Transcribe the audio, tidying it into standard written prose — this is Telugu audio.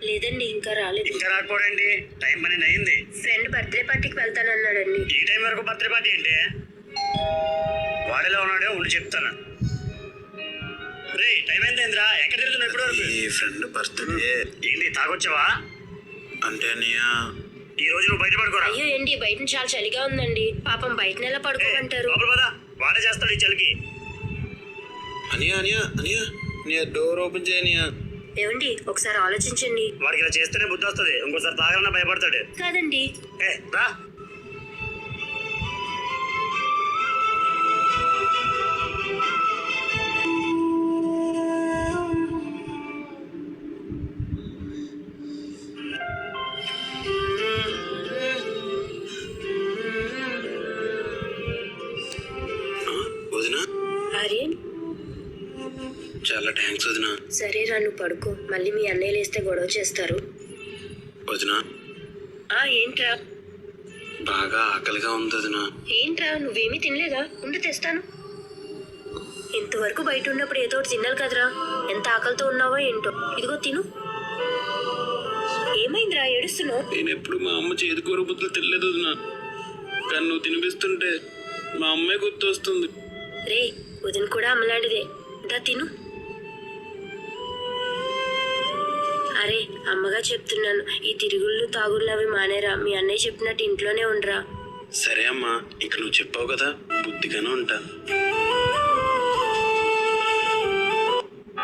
లేదండి ఇంకా రాలేదు. ఇంకా రాకపోడండి, టైం 12 అయింది. ఫ్రెండ్ బర్త్డే పార్టీకి వెళ్తానన్నాడండి. ఈ టైం వరకు బర్త్డే పార్టీ ఏంటి? వాడిలో ఉన్నాడో ఉండి చెప్తాను. రే టైం ఏంద్రా, ఎక్కడ తిరుగుతున్నావు ఇప్పటి వరకు? ఈ ఫ్రెండ్ బర్త్డే ఏంటి తాగొచ్చావా? అంటే ఈ రోజు నువ్వు బయట పడుకోరా. అయ్యో ఏంటి బయట చాలా చలిగా ఉందండి, పాపం బయట ఎలా పడుకోమంటారు? లోపల పద, వాడే చేస్తాడు ఈ చలికి. అనియా అనియా అనియా అనియా డోర్ ఓపెన్ చేయనియా. ఏమండి ఒకసారి ఆలోచించండి. వాడికి ఇలా చేస్తేనే బుద్ధి వస్తుంది, ఇంకోసారి తాగాలన్నా భయపడతాడు. కాదండి. రా. వదినా ఆర్యన్ చాలా థ్యాంక్స్ వదినా. సరేరా నువ్వు పడుకో, మళ్ళీ మీ అన్నయ్య లేస్తే గొడవ చేస్తారు. వదినా ఏంట్రా? బాగా ఆకలిగా ఉంది వదినా. ఏంట్రా నువ్వేమీ తినలేదా? ఉండి తెస్తాను. ఇంతవరకు బయట ఉన్నప్పుడు ఏదో ఒకటి తిన్నాను కదరా, ఎంత ఆకలితో ఉన్నావో ఏంటో. ఇదిగో తిను. ఏమైందిరా ఏడుస్తున్నావు? నేను ఎప్పుడు మా అమ్మ చేతి కూర బుద్ధులు తినలేదు వదినా, కానీ నువ్వు తినిపిస్తుంటే మా అమ్మే గుర్తొస్తుంది. రే వదిన కూడా అమ్మలాంటిదే, దా తిను. అరే అమ్మగా చెప్తున్నాను, ఈ తిరుగుళ్ళు తాగుళ్ళు అవి మానేరా. మీ అన్నయ్య చెప్పినట్టు ఇంట్లోనే ఉండరా. సరే అమ్మా, ఇక నువ్వు చెప్పావు కదా, బుద్ధిగానే ఉంటా.